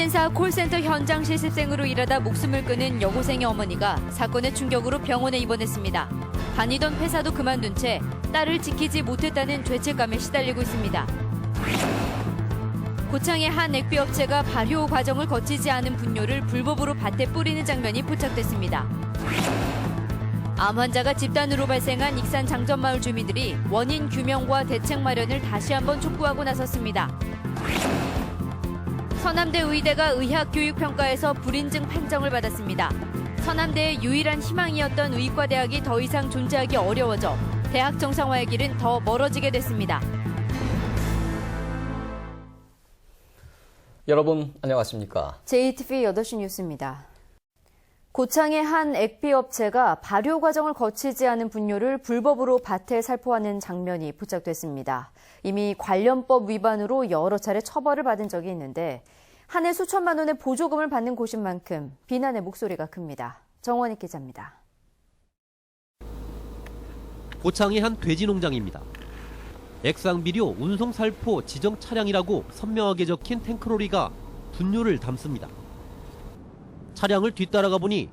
신사 콜센터 현장 실습생으로 일하다 목숨을 끊은 여고생의 어머니가 사건의 충격으로 병원에 입원했습니다. 다니던 회사도 그만둔 채 딸을 지키지 못했다는 죄책감에 시달리고 있습니다. 고창의 한 액비 업체가 발효 과정을 거치지 않은 분뇨를 불법으로 밭에 뿌리는 장면이 포착됐습니다. 암 환자가 집단으로 발생한 익산 장전마을 주민들이 원인 규명과 대책 마련을 다시 한번 촉구하고 나섰습니다. 서남대 의대가 의학교육평가에서 불인증 판정을 받았습니다. 서남대의 유일한 희망이었던 의과대학이 더 이상 존재하기 어려워져 대학 정상화의 길은 더 멀어지게 됐습니다. 여러분 안녕하십니까? JTV 8시 뉴스입니다. 고창의 한 액비 업체가 발효 과정을 거치지 않은 분뇨를 불법으로 밭에 살포하는 장면이 포착됐습니다. 이미 관련법 위반으로 여러 차례 처벌을 받은 적이 있는데 한 해 수천만 원의 보조금을 받는 곳인 만큼 비난의 목소리가 큽니다. 정원익 기자입니다. 고창의 한 돼지 농장입니다. 액상비료 운송살포 지정 차량이라고 선명하게 적힌 탱크로리가 분뇨를 담습니다. 차량을 뒤따라가 보니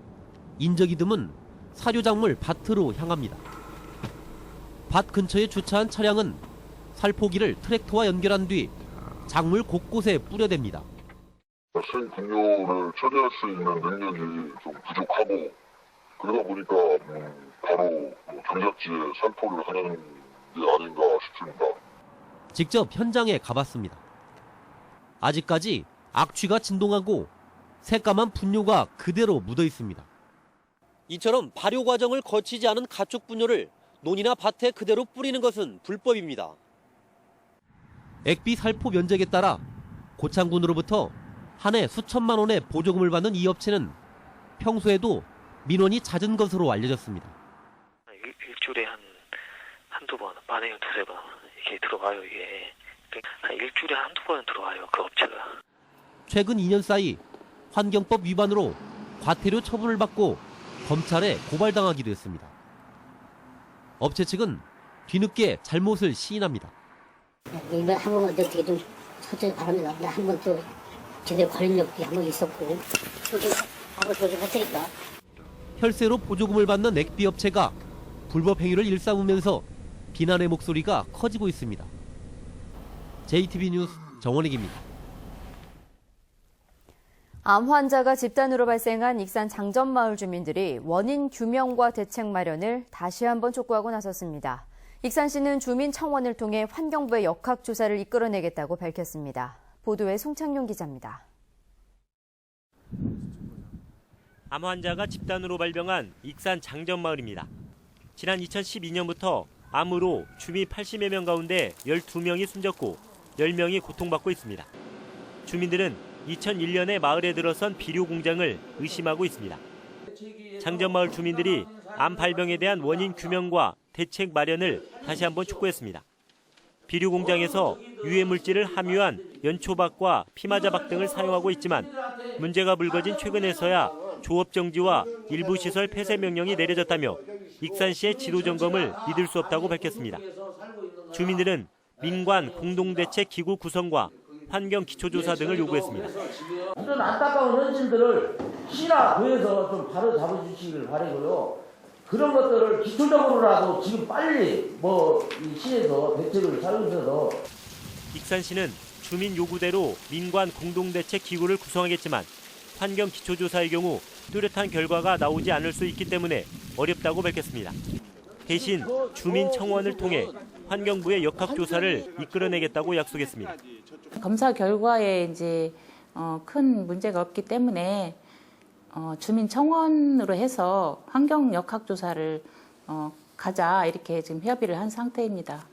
인적이 드문 사료작물 밭으로 향합니다. 밭 근처에 주차한 차량은 살포기를 트랙터와 연결한 뒤 작물 곳곳에 뿌려댑니다. 쓴 분뇨를 처리할 수 있는 능력이 좀 부족하고 그러다 보니까 바로 경작지에 살포를 하는 게 아닌가 싶습니다. 직접 현장에 가봤습니다. 아직까지 악취가 진동하고 새까만 분뇨가 그대로 묻어 있습니다. 이처럼 발효 과정을 거치지 않은 가축 분뇨를 논이나 밭에 그대로 뿌리는 것은 불법입니다. 액비 살포 면적에 따라 고창군으로부터 한 해 수천만 원의 보조금을 받는 이 업체는 평소에도 민원이 잦은 것으로 알려졌습니다. 일주일에 한두 번, 반에 두세 번 이렇게 들어와요. 이게 일주일에 한두 번 들어와요. 그 업체가. 최근 2년 사이 환경법 위반으로 과태료 처분을 받고 검찰에 고발당하기도 했습니다. 업체 측은 뒤늦게 잘못을 시인합니다. 이번 한 번만 어떻게 좀 서둘러 바랍니다. 나 한 번 또 제대로 걸린 적이 한 번 있었고 한번 조심할 테니까. 혈세로 보조금을 받는 액비 업체가 불법 행위를 일삼으면서 비난의 목소리가 커지고 있습니다. JTB 뉴스 정원익입니다. 암 환자가 집단으로 발생한 익산 장전마을 주민들이 원인 규명과 대책 마련을 다시 한번 촉구하고 나섰습니다. 익산시는 주민 청원을 통해 환경부의 역학조사를 이끌어내겠다고 밝혔습니다. 보도에 송창용 기자입니다. 암 환자가 집단으로 발병한 익산 장전마을입니다. 지난 2012년부터 암으로 주민 80여 명 가운데 12명이 숨졌고 10명이 고통받고 있습니다. 주민들은 2001년에 마을에 들어선 비료 공장을 의심하고 있습니다. 장전마을 주민들이 암 발병에 대한 원인 규명과 대책 마련을 다시 한번 촉구했습니다. 비료 공장에서 유해 물질을 함유한 연초박과 피마자박 등을 사용하고 있지만 문제가 불거진 최근에서야 조업 정지와 일부 시설 폐쇄 명령이 내려졌다며 익산시의 지도 점검을 믿을 수 없다고 밝혔습니다. 주민들은 민관 공동대책 기구 구성과 환경 기초조사 등을 요구했습니다. 이런 안타까운 현실들을 시나 도에서 좀 바로 잡아주시길 바라고요. 그런 것들을 기초적으로라도 지금 빨리 이 시에서 대책을 사용해서. 익산시는 주민 요구대로 민관 공동대책 기구를 구성하겠지만 환경 기초조사의 경우 뚜렷한 결과가 나오지 않을 수 있기 때문에 어렵다고 밝혔습니다. 대신 주민 청원을 통해 환경부의 역학조사를 이끌어내겠다고 약속했습니다. 검사 결과에 이제 큰 문제가 없기 때문에 주민 청원으로 해서 환경 역학조사를 가자 이렇게 지금 협의를 한 상태입니다.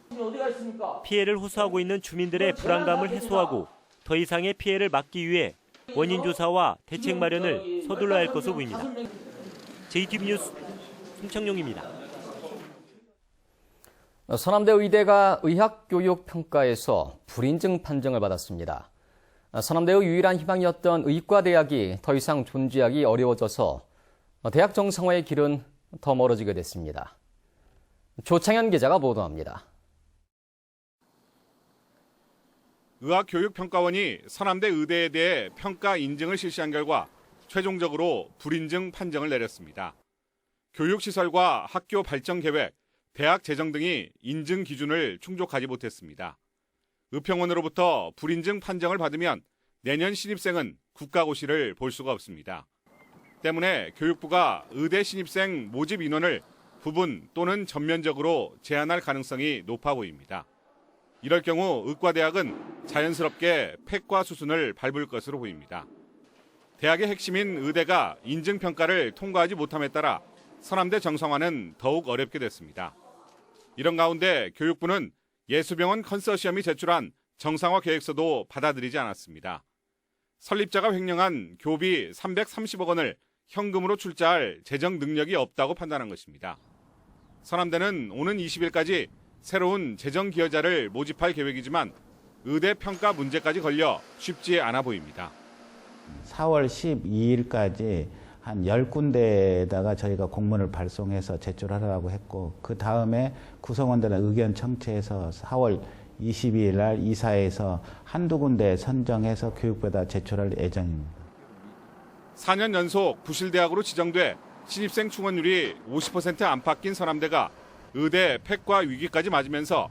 피해를 호소하고 있는 주민들의 불안감을 해소하고 더 이상의 피해를 막기 위해 원인 조사와 대책 마련을 서둘러야 할 것으로 보입니다. JTB 뉴스 송창용입니다. 서남대 의대가 의학교육평가에서 불인증 판정을 받았습니다. 서남대의 유일한 희망이었던 의과대학이 더 이상 존재하기 어려워져서 대학 정상화의 길은 더 멀어지게 됐습니다. 조창현 기자가 보도합니다. 의학교육평가원이 서남대 의대에 대해 평가 인증을 실시한 결과 최종적으로 불인증 판정을 내렸습니다. 교육시설과 학교 발전 계획, 대학 재정 등이 인증 기준을 충족하지 못했습니다. 의평원으로부터 불인증 판정을 받으면 내년 신입생은 국가고시를 볼 수가 없습니다. 때문에 교육부가 의대 신입생 모집 인원을 부분 또는 전면적으로 제한할 가능성이 높아 보입니다. 이럴 경우 의과대학은 자연스럽게 폐과 수순을 밟을 것으로 보입니다. 대학의 핵심인 의대가 인증평가를 통과하지 못함에 따라 서남대 정상화는 더욱 어렵게 됐습니다. 이런 가운데 교육부는 예수병원 컨소시엄이 제출한 정상화 계획서도 받아들이지 않았습니다. 설립자가 횡령한 교비 330억 원을 현금으로 출자할 재정 능력이 없다고 판단한 것입니다. 서남대는 오는 20일까지 새로운 재정 기여자를 모집할 계획이지만 의대 평가 문제까지 걸려 쉽지 않아 보입니다. 4월 12일까지 한 10군데에다가 저희가 공문을 발송해서 제출하라고 했고, 그 다음에 구성원들의 의견 청취해서 4월 22일 날 이사회에서 한두 군데 선정해서 교육부에다 제출할 예정입니다. 4년 연속 부실대학으로 지정돼 신입생 충원율이 50% 안팎인 서남대가 의대 폐과 위기까지 맞으면서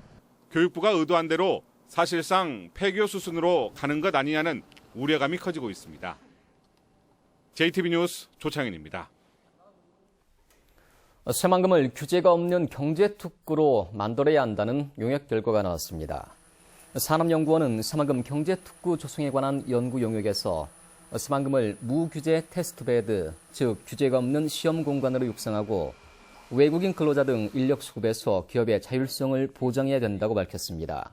교육부가 의도한 대로 사실상 폐교 수순으로 가는 것 아니냐는 우려감이 커지고 있습니다. JTB 뉴스 조창현입니다. 새만금을 규제가 없는 경제특구로 만들어야 한다는 용역 결과가 나왔습니다. 산업연구원은 새만금 경제특구 조성에 관한 연구 용역에서 새만금을 무규제 테스트베드, 즉 규제가 없는 시험 공간으로 육성하고 외국인 근로자 등 인력 수급에서 기업의 자율성을 보장해야 된다고 밝혔습니다.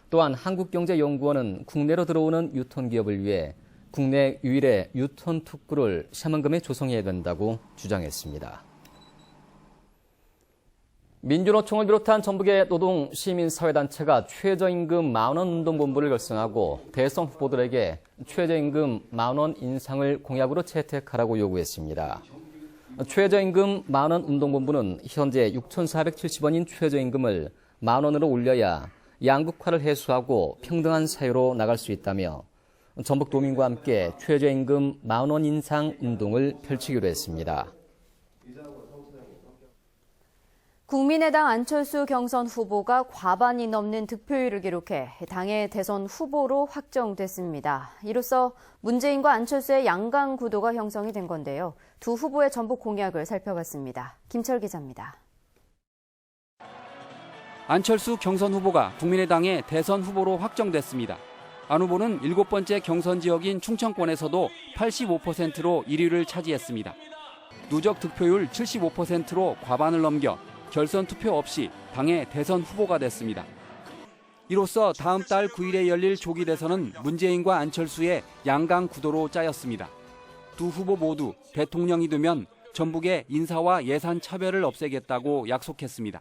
또한 한국경제연구원은 국내로 들어오는 유통기업을 위해 국내 유일의 유통 특구를 새만금에 조성해야 된다고 주장했습니다. 민주노총을 비롯한 전북의 노동 시민사회단체가 최저임금 만원 운동본부를 결성하고 대선 후보들에게 최저임금 만원 인상을 공약으로 채택하라고 요구했습니다. 최저임금 만원 운동본부는 현재 6,470원인 최저임금을 만원으로 올려야 양극화를 해소하고 평등한 사회로 나갈 수 있다며 전북도민과 함께 최저임금 만원 인상 운동을 펼치기로 했습니다. 국민의당 안철수 경선 후보가 과반이 넘는 득표율을 기록해 당의 대선 후보로 확정됐습니다. 이로써 문재인과 안철수의 양강 구도가 형성이 된 건데요. 두 후보의 전북 공약을 살펴봤습니다. 김철 기자입니다. 안철수 경선 후보가 국민의당의 대선 후보로 확정됐습니다. 안 후보는 7번째 경선 지역인 충청권에서도 85%로 1위를 차지했습니다. 누적 득표율 75%로 과반을 넘겨 결선 투표 없이 당의 대선 후보가 됐습니다. 이로써 다음 달 9일에 열릴 조기 대선은 문재인과 안철수의 양강 구도로 짜였습니다. 두 후보 모두 대통령이 되면 전북의 인사와 예산 차별을 없애겠다고 약속했습니다.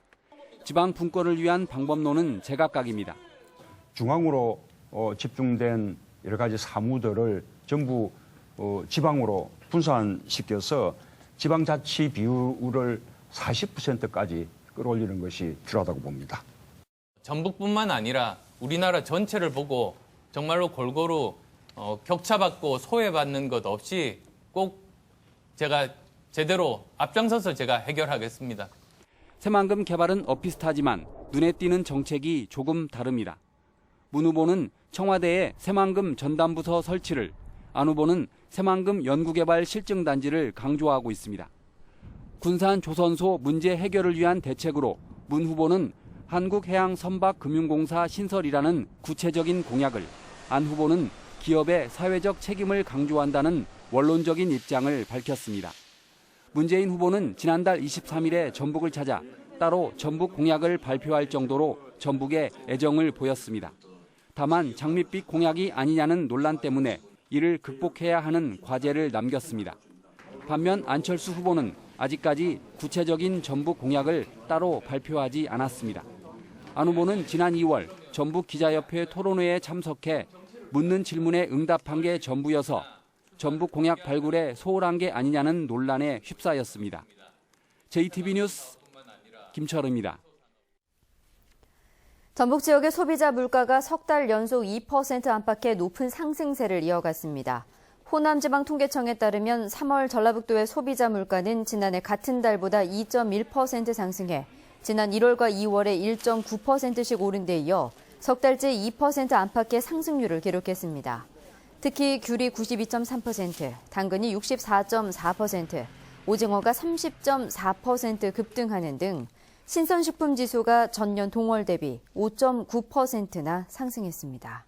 지방 분권을 위한 방법론은 제각각입니다. 중앙으로 집중된 여러 가지 사무들을 전부 지방으로 분산시켜서 지방자치 비율을 40%까지 끌어올리는 것이 필요하다고 봅니다. 전북뿐만 아니라 우리나라 전체를 보고 정말로 골고루 격차받고 소외받는 것 없이 꼭 제가 제대로 앞장서서 제가 해결하겠습니다. 새만금 개발은 엇비슷하지만 눈에 띄는 정책이 조금 다릅니다. 문 후보는 청와대에 새만금 전담부서 설치를, 안 후보는 새만금 연구개발 실증단지를 강조하고 있습니다. 군산 조선소 문제 해결을 위한 대책으로 문 후보는 한국해양선박금융공사 신설이라는 구체적인 공약을, 안 후보는 기업의 사회적 책임을 강조한다는 원론적인 입장을 밝혔습니다. 문재인 후보는 지난달 23일에 전북을 찾아 따로 전북 공약을 발표할 정도로 전북에 애정을 보였습니다. 다만 장밋빛 공약이 아니냐는 논란 때문에 이를 극복해야 하는 과제를 남겼습니다. 반면 안철수 후보는 아직까지 구체적인 전북 공약을 따로 발표하지 않았습니다. 안 후보는 지난 2월 전북 기자협회 토론회에 참석해 묻는 질문에 응답한 게 전부여서 전북 공약 발굴에 소홀한 게 아니냐는 논란에 휩싸였습니다. JTB 뉴스 김철우입니다. 전북 지역의 소비자 물가가 석 달 연속 2% 안팎의 높은 상승세를 이어갔습니다. 호남지방통계청에 따르면 3월 전라북도의 소비자 물가는 지난해 같은 달보다 2.1% 상승해 지난 1월과 2월에 1.9%씩 오른 데 이어 석 달째 2% 안팎의 상승률을 기록했습니다. 특히 귤이 92.3%, 당근이 64.4%, 오징어가 30.4% 급등하는 등 신선식품 지수가 전년 동월 대비 5.9%나 상승했습니다.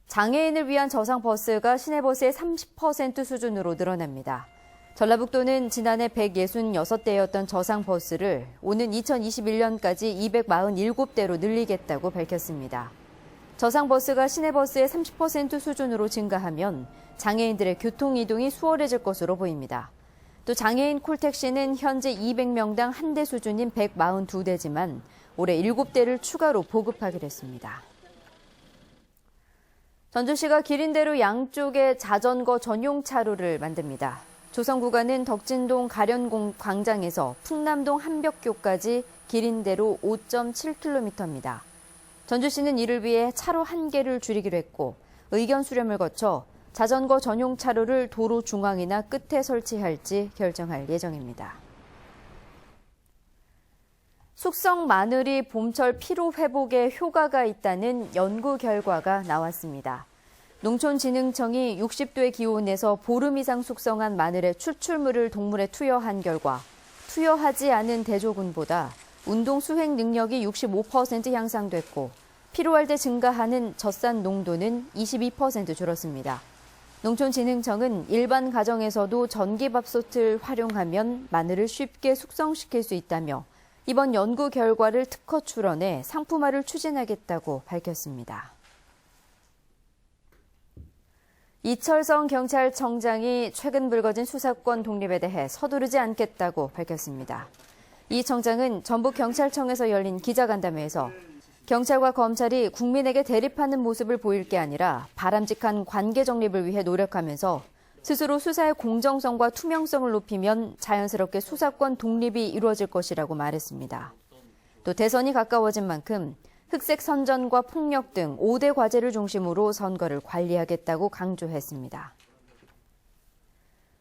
장애인을 위한 저상버스가 시내버스의 30% 수준으로 늘어납니다. 전라북도는 지난해 166대였던 저상버스를 오는 2021년까지 247대로 늘리겠다고 밝혔습니다. 저상버스가 시내버스의 30% 수준으로 증가하면 장애인들의 교통이동이 수월해질 것으로 보입니다. 또 장애인 콜택시는 현재 200명당 1대 수준인 142대지만 올해 7대를 추가로 보급하기로 했습니다. 전주시가 기린대로 양쪽에 자전거 전용 차로를 만듭니다. 조성 구간은 덕진동 가련공 광장에서 풍남동 한벽교까지 기린대로 5.7km입니다. 전주시는 이를 위해 차로 1개를 줄이기로 했고 의견 수렴을 거쳐 자전거 전용 차로를 도로 중앙이나 끝에 설치할지 결정할 예정입니다. 숙성 마늘이 봄철 피로 회복에 효과가 있다는 연구 결과가 나왔습니다. 농촌진흥청이 60도의 기온에서 보름 이상 숙성한 마늘의 추출물을 동물에 투여한 결과 투여하지 않은 대조군보다 운동 수행 능력이 65% 향상됐고 피로할 때 증가하는 젖산 농도는 22% 줄었습니다. 농촌진흥청은 일반 가정에서도 전기밥솥을 활용하면 마늘을 쉽게 숙성시킬 수 있다며 이번 연구 결과를 특허 출원해 상품화를 추진하겠다고 밝혔습니다. 이철성 경찰청장이 최근 불거진 수사권 독립에 대해 서두르지 않겠다고 밝혔습니다. 이 청장은 전북경찰청에서 열린 기자간담회에서 경찰과 검찰이 국민에게 대립하는 모습을 보일 게 아니라 바람직한 관계 정립을 위해 노력하면서 스스로 수사의 공정성과 투명성을 높이면 자연스럽게 수사권 독립이 이루어질 것이라고 말했습니다. 또 대선이 가까워진 만큼 흑색 선전과 폭력 등 5대 과제를 중심으로 선거를 관리하겠다고 강조했습니다.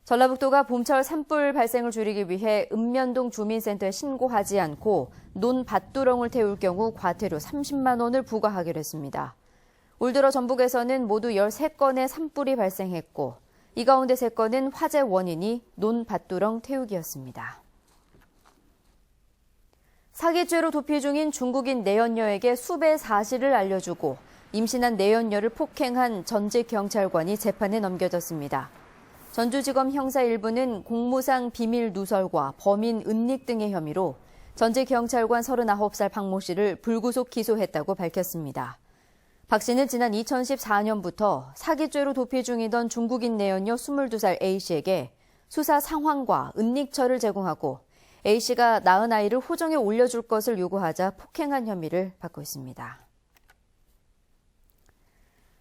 전라북도가 봄철 산불 발생을 줄이기 위해 읍면동 주민센터에 신고하지 않고 논 밭두렁을 태울 경우 과태료 30만 원을 부과하기로 했습니다. 올 들어 전북에서는 모두 13건의 산불이 발생했고 이 가운데 3건은 화재 원인이 논 밭두렁 태우기였습니다. 사기죄로 도피 중인 중국인 내연녀에게 수배 사실을 알려주고 임신한 내연녀를 폭행한 전직 경찰관이 재판에 넘겨졌습니다. 전주지검 형사 1부는 공무상 비밀 누설과 범인 은닉 등의 혐의로 전직 경찰관 39살 박모 씨를 불구속 기소했다고 밝혔습니다. 박 씨는 지난 2014년부터 사기죄로 도피 중이던 중국인 내연녀 22살 A씨에게 수사 상황과 은닉처를 제공하고 A씨가 낳은 아이를 호정에 올려줄 것을 요구하자 폭행한 혐의를 받고 있습니다.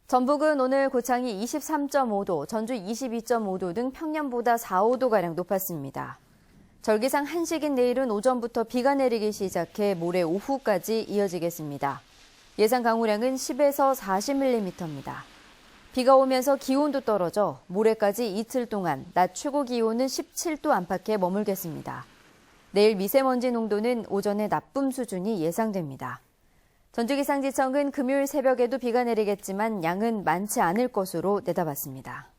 전북은 오늘 고창이 23.5도, 전주 22.5도 등 평년보다 4, 5도가량 높았습니다. 절기상 한식인 내일은 오전부터 비가 내리기 시작해 모레 오후까지 이어지겠습니다. 예상 강우량은 10에서 40mm입니다. 비가 오면서 기온도 떨어져 모레까지 이틀 동안 낮 최고 기온은 17도 안팎에 머물겠습니다. 내일 미세먼지 농도는 오전에 나쁨 수준이 예상됩니다. 전주기상지청은 금요일 새벽에도 비가 내리겠지만 양은 많지 않을 것으로 내다봤습니다.